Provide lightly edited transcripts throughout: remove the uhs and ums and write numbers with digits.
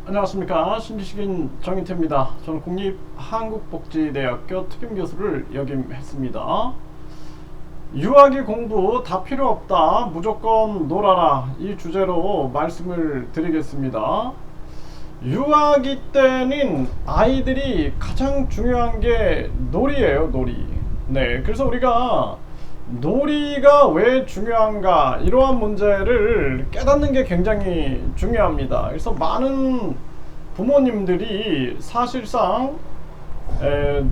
안녕하십니까. 신지식인 정인태입니다. 저는 국립한국복지대학교 특임교수를 역임했습니다. 유아기 공부 다 필요 없다, 무조건 놀아라, 이 주제로 말씀을 드리겠습니다. 유아기 때는 아이들이 가장 중요한 게 놀이에요. 놀이. 네, 그래서 우리가 놀이가 왜 중요한가, 이러한 문제를 깨닫는 게 굉장히 중요합니다. 그래서 많은 부모님들이 사실상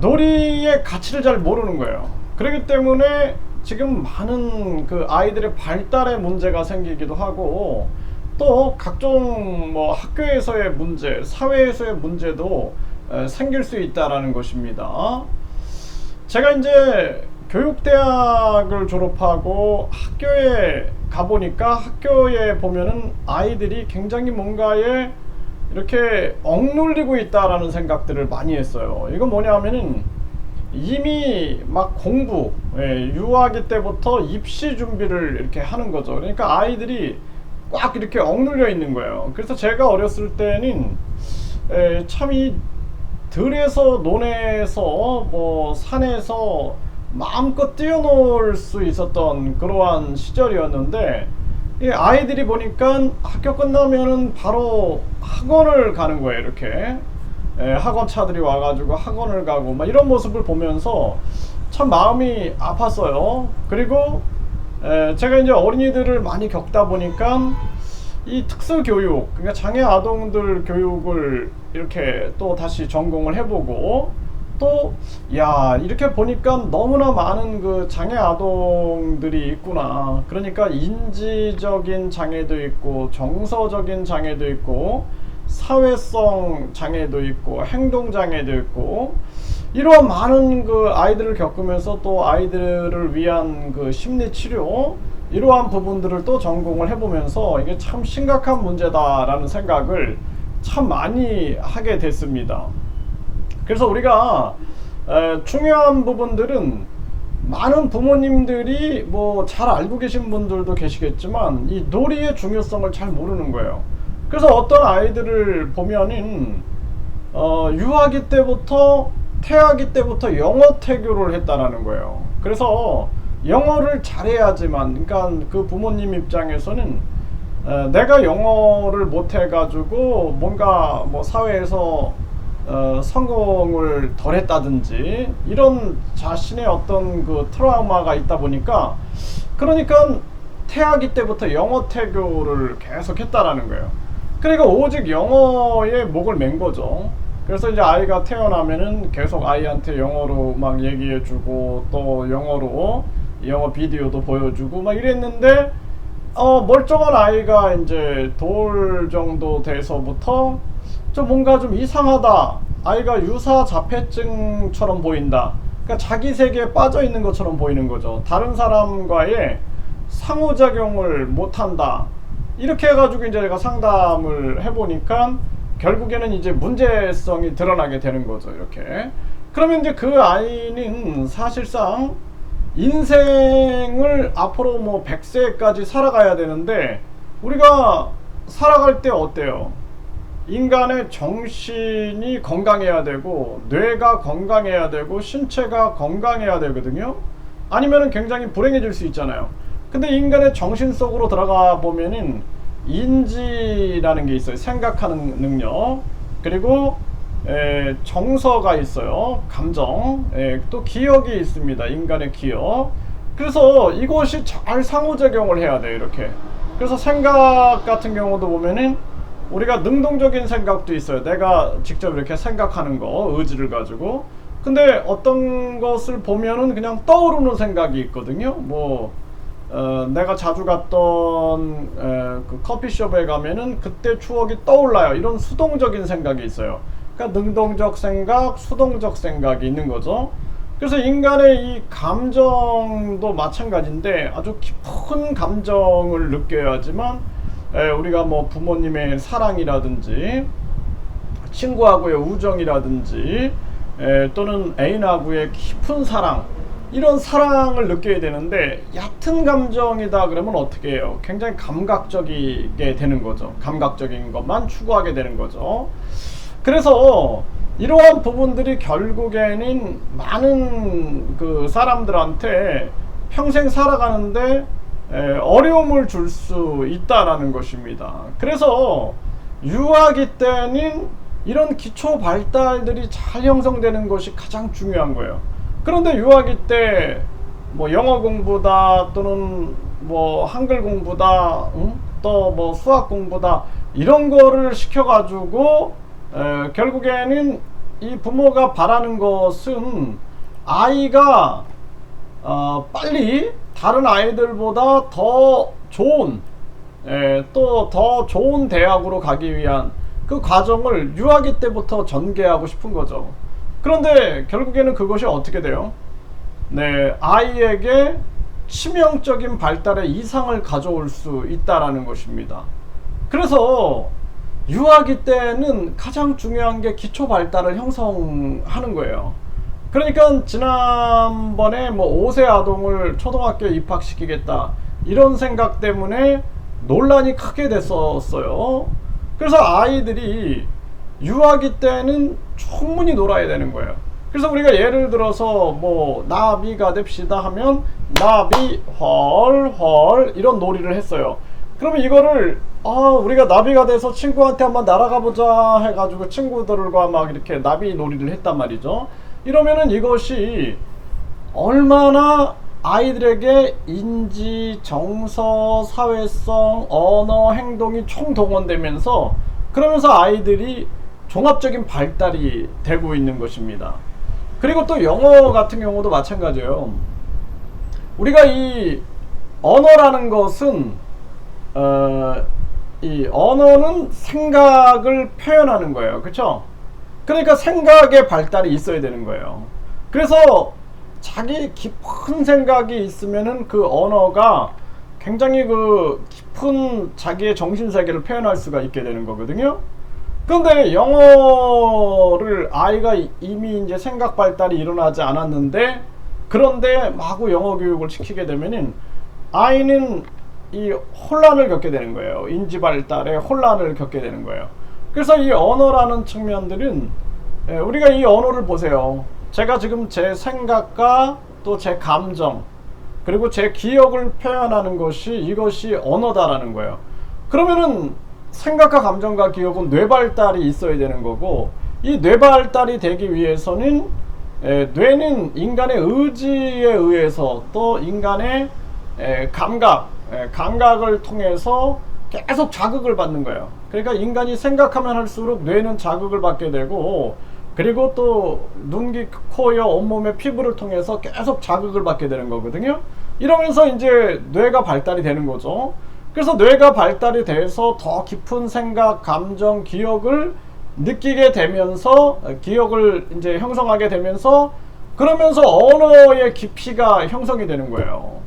놀이의 가치를 잘 모르는 거예요. 그렇기 때문에 지금 많은 그 아이들의 발달에 문제가 생기기도 하고, 또 각종 뭐 학교에서의 문제, 사회에서의 문제도 생길 수 있다라는 것입니다. 제가 이제 교육대학을 졸업하고 학교에 가보니까, 학교에 보면은 아이들이 굉장히 뭔가에 이렇게 억눌리고 있다라는 생각들을 많이 했어요. 이건 뭐냐면은 이미 막 공부, 유아기 때부터 입시 준비를 이렇게 하는 거죠. 그러니까 아이들이 꽉 이렇게 억눌려 있는 거예요. 그래서 제가 어렸을 때는 참 이 들에서, 논에서, 뭐 산에서 마음껏 뛰어놀 수 있었던 그러한 시절이었는데, 이 아이들이 보니까 학교 끝나면은 바로 학원을 가는 거예요. 이렇게 학원차들이 와가지고 학원을 가고 막 이런 모습을 보면서 참 마음이 아팠어요. 그리고 제가 이제 어린이들을 많이 겪다 보니까 이 특수교육, 그러니까 장애 아동들 교육을 이렇게 또 다시 전공을 해보고, 또 야, 이렇게 보니까 너무나 많은 그 장애 아동들이 있구나. 그러니까 인지적인 장애도 있고, 정서적인 장애도 있고, 사회성 장애도 있고, 행동 장애도 있고, 이러한 많은 그 아이들을 겪으면서 또 아이들을 위한 그 심리 치료, 이러한 부분들을 또 전공을 해보면서 이게 참 심각한 문제다라는 생각을 참 많이 하게 됐습니다. 그래서 우리가 중요한 부분들은 많은 부모님들이 뭐 잘 알고 계신 분들도 계시겠지만, 이 놀이의 중요성을 잘 모르는 거예요. 그래서 어떤 아이들을 보면은 유아기 때부터, 태아기 때부터 영어 태교를 했다라는 거예요. 그래서 영어를 잘해야지만, 그러니까 그 부모님 입장에서는 내가 영어를 못해가지고 뭔가 뭐 사회에서 성공을 덜 했다든지, 이런 자신의 어떤 그 트라우마가 있다 보니까, 그러니까 태아기 때부터 영어 태교를 계속 했다라는 거예요. 그러니까 오직 영어에 목을 맨 거죠. 그래서 이제 아이가 태어나면은 계속 아이한테 영어로 막 얘기해주고, 또 영어로 영어 비디오도 보여주고 막 이랬는데, 멀쩡한 아이가 이제 돌 정도 돼서부터 좀 뭔가 좀 이상하다, 아이가 유사 자폐증처럼 보인다, 그러니까 자기 세계에 빠져 있는 것처럼 보이는 거죠. 다른 사람과의 상호작용을 못한다, 이렇게 해가지고 이제 제가 상담을 해보니까 결국에는 이제 문제성이 드러나게 되는 거죠. 이렇게. 그러면 이제 그 아이는 사실상 인생을 앞으로 뭐 100세까지 살아가야 되는데, 우리가 살아갈 때 어때요? 인간의 정신이 건강해야 되고, 뇌가 건강해야 되고, 신체가 건강해야 되거든요. 아니면은 굉장히 불행해질 수 있잖아요. 근데 인간의 정신 속으로 들어가 보면은 인지라는 게 있어요. 생각하는 능력. 그리고 정서가 있어요. 감정. 또 기억이 있습니다. 인간의 기억. 그래서 이것이 잘 상호작용을 해야 돼요. 이렇게. 그래서 생각 같은 경우도 보면은 우리가 능동적인 생각도 있어요. 내가 직접 이렇게 생각하는 거, 의지를 가지고. 근데 어떤 것을 보면은 그냥 떠오르는 생각이 있거든요. 뭐 내가 자주 갔던 그 커피숍에 가면은 그때 추억이 떠올라요. 이런 수동적인 생각이 있어요. 그러니까 능동적 생각, 수동적 생각이 있는 거죠. 그래서 인간의 이 감정도 마찬가지인데, 아주 깊은 감정을 느껴야지만 우리가 뭐 부모님의 사랑이라든지, 친구하고의 우정이라든지, 또는 애인하고의 깊은 사랑, 이런 사랑을 느껴야 되는데 얕은 감정이다 그러면 어떻게 해요? 굉장히 감각적이게 되는 거죠. 감각적인 것만 추구하게 되는 거죠. 그래서 이러한 부분들이 결국에는 많은 그 사람들한테 평생 살아가는데 어려움을 줄 수 있다라는 것입니다. 그래서 유아기 때는 이런 기초 발달들이 잘 형성되는 것이 가장 중요한 거예요. 그런데 유아기 때 뭐 영어 공부다 또는 뭐 한글 공부다 또 뭐 수학 공부다 이런 거를 시켜가지고 결국에는 이 부모가 바라는 것은 아이가 빨리 다른 아이들보다 더 좋은 또 더 좋은 대학으로 가기 위한 그 과정을 유아기 때부터 전개하고 싶은 거죠. 그런데 결국에는 그것이 어떻게 돼요? 네, 아이에게 치명적인 발달의 이상을 가져올 수 있다라는 것입니다. 그래서 유아기 때는 가장 중요한 게 기초 발달을 형성하는 거예요. 그러니까 지난번에 뭐 5세 아동을 초등학교에 입학시키겠다 이런 생각 때문에 논란이 크게 됐었어요. 그래서 아이들이 유아기 때는 충분히 놀아야 되는 거예요. 그래서 우리가 예를 들어서 뭐 나비가 됩시다 하면 나비 헐 이런 놀이를 했어요. 그러면 이거를 우리가 나비가 돼서 친구한테 한번 날아가 보자 해가지고 친구들과 막 이렇게 나비 놀이를 했단 말이죠. 이러면은 이것이 얼마나 아이들에게 인지, 정서, 사회성, 언어, 행동이 총동원되면서 그러면서 아이들이 종합적인 발달이 되고 있는 것입니다. 그리고 또 영어 같은 경우도 마찬가지예요. 우리가 이 언어라는 것은 이 언어는 생각을 표현하는 거예요. 그렇죠? 그러니까 생각의 발달이 있어야 되는 거예요. 그래서 자기 깊은 생각이 있으면은 그 언어가 굉장히 그 깊은 자기의 정신세계를 표현할 수가 있게 되는 거거든요. 그런데 영어를 아이가 이미 이제 생각 발달이 일어나지 않았는데 그런데 마구 영어 교육을 시키게 되면은 아이는 이 혼란을 겪게 되는 거예요. 인지 발달에 혼란을 겪게 되는 거예요. 그래서 이 언어라는 측면들은 우리가 이 언어를 보세요. 제가 지금 제 생각과 또 제 감정 그리고 제 기억을 표현하는 것이 이것이 언어다라는 거예요. 그러면은 생각과 감정과 기억은 뇌 발달이 있어야 되는 거고 이 뇌 발달이 되기 위해서는 뇌는 인간의 의지에 의해서 또 인간의 감각을 통해서 계속 자극을 받는 거예요. 그러니까 인간이 생각하면 할수록 뇌는 자극을 받게 되고 그리고 또 눈, 귀, 코, 여, 온몸의 피부를 통해서 계속 자극을 받게 되는 거거든요. 이러면서 이제 뇌가 발달이 되는 거죠. 그래서 뇌가 발달이 돼서 더 깊은 생각, 감정, 기억을 느끼게 되면서 기억을 이제 형성하게 되면서 그러면서 언어의 깊이가 형성이 되는 거예요.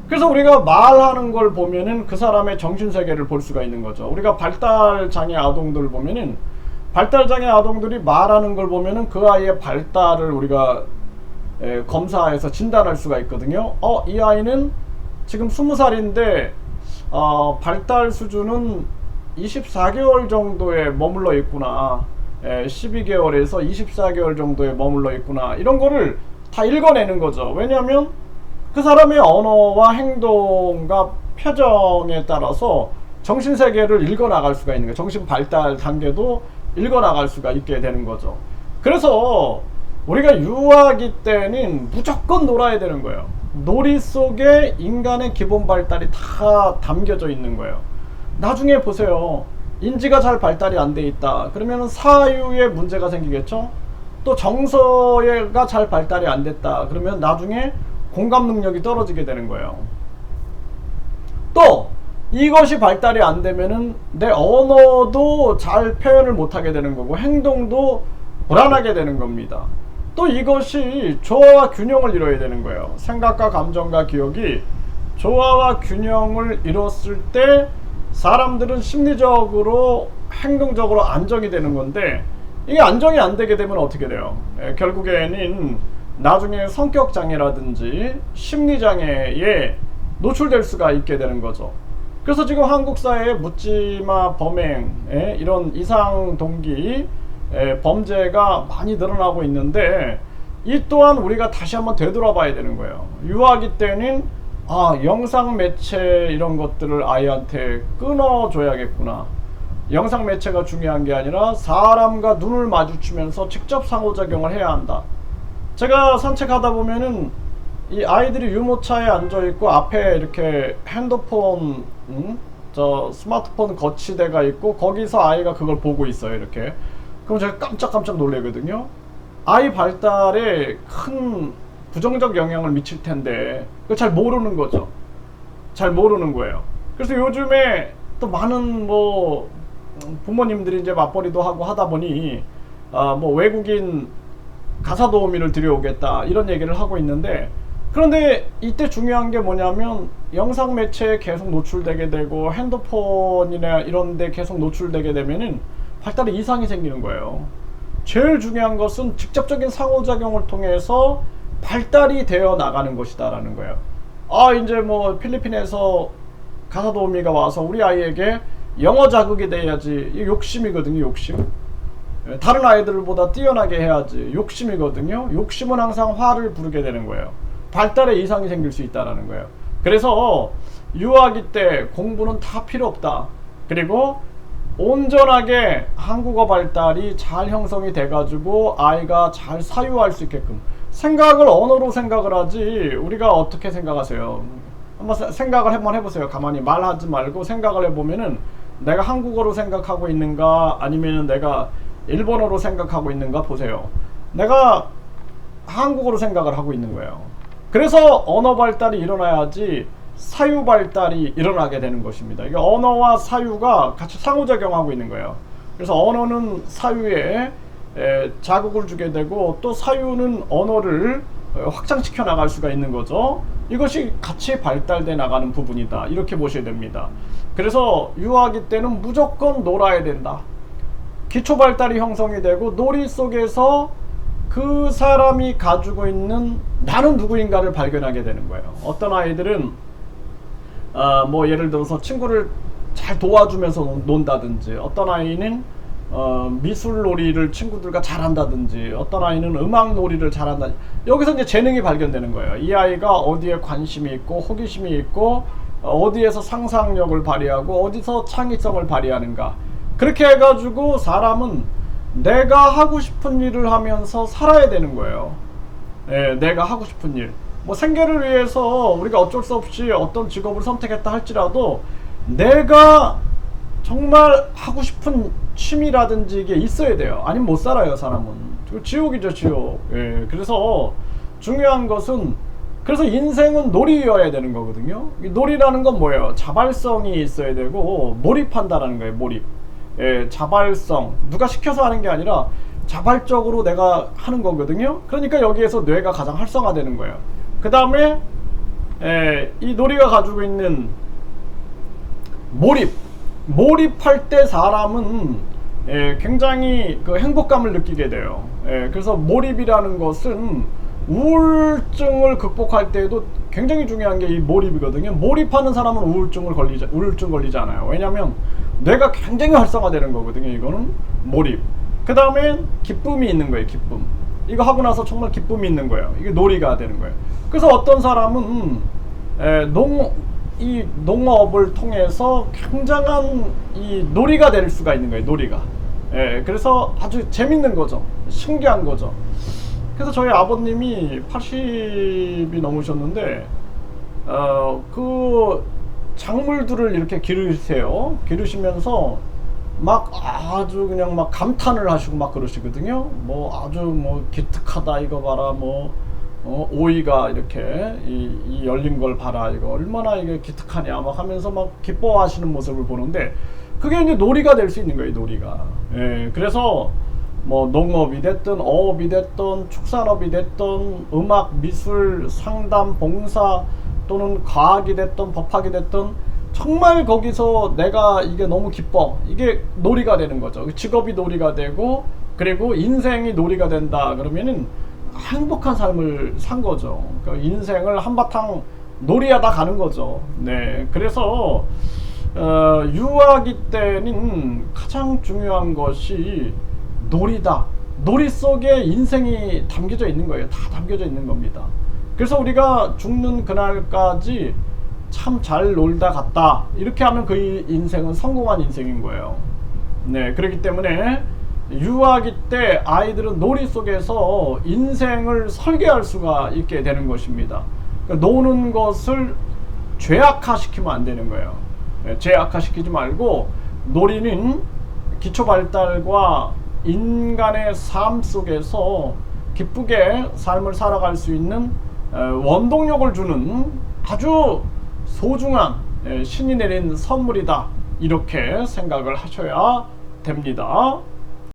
그래서 우리가 말하는 걸 보면은 그 사람의 정신세계를 볼 수가 있는 거죠. 우리가 발달장애 아동들 보면은 발달장애 아동들이 말하는 걸 보면은 그 아이의 발달을 우리가 검사해서 진단할 수가 있거든요. 이 아이는 지금 20살인데 발달 수준은 24개월 정도에 머물러 있구나. 12개월에서 24개월 정도에 머물러 있구나. 이런 거를 다 읽어내는 거죠. 왜냐하면 그 사람의 언어와 행동과 표정에 따라서 정신세계를 읽어나갈 수가 있는 거예요. 정신 발달 단계도 읽어나갈 수가 있게 되는 거죠. 그래서 우리가 유아기 때는 무조건 놀아야 되는 거예요. 놀이 속에 인간의 기본 발달이 다 담겨져 있는 거예요. 나중에 보세요. 인지가 잘 발달이 안 돼 있다. 그러면 사유에 문제가 생기겠죠. 또 정서가 잘 발달이 안 됐다. 그러면 나중에 공감 능력이 떨어지게 되는 거예요. 또 이것이 발달이 안 되면은 내 언어도 잘 표현을 못하게 되는 거고 행동도 불안하게 되는 겁니다. 또 이것이 조화와 균형을 이뤄야 되는 거예요. 생각과 감정과 기억이 조화와 균형을 이뤘을 때 사람들은 심리적으로 행동적으로 안정이 되는 건데 이게 안정이 안 되게 되면 어떻게 돼요? 결국에는 나중에 성격장애라든지 심리장애에 노출될 수가 있게 되는 거죠. 그래서 지금 한국 사회에 묻지마 범행, 이런 이상 동기 범죄가 많이 늘어나고 있는데, 이 또한 우리가 다시 한번 되돌아봐야 되는 거예요. 유아기 때는 영상 매체 이런 것들을 아이한테 끊어줘야겠구나. 영상 매체가 중요한 게 아니라 사람과 눈을 마주치면서 직접 상호작용을 해야 한다. 제가 산책하다 보면은 이 아이들이 유모차에 앉아 있고 앞에 이렇게 핸드폰, 저 스마트폰 거치대가 있고 거기서 아이가 그걸 보고 있어요. 이렇게. 그럼 제가 깜짝깜짝 놀래거든요. 아이 발달에 큰 부정적 영향을 미칠 텐데 그걸 잘 모르는 거죠. 잘 모르는 거예요. 그래서 요즘에 또 많은 뭐 부모님들이 이제 맞벌이도 하고 하다 보니 뭐 외국인 가사 도우미를 들여오겠다 이런 얘기를 하고 있는데, 그런데 이때 중요한 게 뭐냐면 영상 매체에 계속 노출되게 되고 핸드폰이나 이런 데 계속 노출되게 되면은 발달에 이상이 생기는 거예요. 제일 중요한 것은 직접적인 상호작용을 통해서 발달이 되어 나가는 것이다 라는 거예요. 이제 뭐 필리핀에서 가사 도우미가 와서 우리 아이에게 영어 자극이 돼야지. 이 욕심이거든요. 욕심. 다른 아이들보다 뛰어나게 해야지. 욕심이거든요. 욕심은 항상 화를 부르게 되는 거예요. 발달에 이상이 생길 수 있다는 거예요. 그래서 유아기 때 공부는 다 필요 없다. 그리고 온전하게 한국어 발달이 잘 형성이 돼가지고 아이가 잘 사유할 수 있게끔 생각을 언어로 생각을 하지. 우리가 어떻게 생각하세요? 한번 생각을 한번 해보세요. 가만히 말하지 말고 생각을 해보면은 내가 한국어로 생각하고 있는가 아니면 내가 일본어로 생각하고 있는가 보세요. 내가 한국어로 생각을 하고 있는 거예요. 그래서 언어 발달이 일어나야지 사유 발달이 일어나게 되는 것입니다. 이게 언어와 사유가 같이 상호작용하고 있는 거예요. 그래서 언어는 사유에 자극을 주게 되고 또 사유는 언어를 확장시켜 나갈 수가 있는 거죠. 이것이 같이 발달돼 나가는 부분이다. 이렇게 보셔야 됩니다. 그래서 유아기 때는 무조건 놀아야 된다. 기초 발달이 형성이 되고 놀이 속에서 그 사람이 가지고 있는 나는 누구인가를 발견하게 되는 거예요. 어떤 아이들은 뭐 예를 들어서 친구를 잘 도와주면서 논다든지, 어떤 아이는 미술 놀이를 친구들과 잘한다든지, 어떤 아이는 음악 놀이를 잘한다. 여기서 이제 재능이 발견되는 거예요. 이 아이가 어디에 관심이 있고 호기심이 있고 어디에서 상상력을 발휘하고 어디서 창의성을 발휘하는가. 그렇게 해가지고 사람은 내가 하고 싶은 일을 하면서 살아야 되는 거예요. 내가 하고 싶은 일. 뭐 생계를 위해서 우리가 어쩔 수 없이 어떤 직업을 선택했다 할지라도 내가 정말 하고 싶은 취미라든지 이게 있어야 돼요. 아니면 못 살아요, 사람은. 지옥이죠, 지옥. 그래서 중요한 것은, 그래서 인생은 놀이여야 되는 거거든요. 이 놀이라는 건 뭐예요? 자발성이 있어야 되고 몰입한다라는 거예요. 몰입. 자발성. 누가 시켜서 하는 게 아니라 자발적으로 내가 하는 거거든요. 그러니까 여기에서 뇌가 가장 활성화되는 거예요. 그 다음에 이 놀이가 가지고 있는 몰입할 때 사람은 굉장히 그 행복감을 느끼게 돼요. 그래서 몰입이라는 것은 우울증을 극복할 때에도 굉장히 중요한 게 이 몰입이거든요. 몰입하는 사람은 우울증 걸리지 않아요. 왜냐하면 뇌가 굉장히 활성화되는 거거든요. 이거는 몰입. 그 다음에 기쁨이 있는 거예요. 기쁨. 이거 하고 나서 정말 기쁨이 있는 거예요. 이게 놀이가 되는 거예요. 그래서 어떤 사람은 이 농업을 통해서 굉장한 이 놀이가 될 수가 있는 거예요. 놀이가. 그래서 아주 재밌는 거죠. 신기한 거죠. 그래서 저희 아버님이 80이 넘으셨는데 그 작물들을 이렇게 기르세요. 기르시면서 막 아주 그냥 막 감탄을 하시고 막 그러시거든요. 뭐 아주 뭐 기특하다 이거 봐라, 뭐 오이가 이렇게 이 열린 걸 봐라, 이거 얼마나 이게 기특하냐 막 하면서 막 기뻐하시는 모습을 보는데, 그게 이제 놀이가 될 수 있는 거예요. 놀이가. 그래서 뭐 농업이 됐든 어업이 됐든 축산업이 됐든 음악, 미술, 상담, 봉사 또는 과학이 됐든 법학이 됐든 정말 거기서 내가 이게 너무 기뻐. 이게 놀이가 되는 거죠. 직업이 놀이가 되고 그리고 인생이 놀이가 된다 그러면은 행복한 삶을 산 거죠. 그러니까 인생을 한바탕 놀이하다 가는 거죠. 네, 그래서 유아기 때는 가장 중요한 것이 놀이다. 놀이 속에 인생이 담겨져 있는 거예요. 다 담겨져 있는 겁니다. 그래서 우리가 죽는 그날까지 참 잘 놀다 갔다, 이렇게 하면 그 인생은 성공한 인생인 거예요. 네, 그렇기 때문에 유아기 때 아이들은 놀이 속에서 인생을 설계할 수가 있게 되는 것입니다. 그러니까 노는 것을 죄악화시키면 안 되는 거예요. 네, 죄악화시키지 말고 놀이는 기초 발달과 인간의 삶 속에서 기쁘게 삶을 살아갈 수 있는 원동력을 주는 아주 소중한 신이 내린 선물이다, 이렇게 생각을 하셔야 됩니다.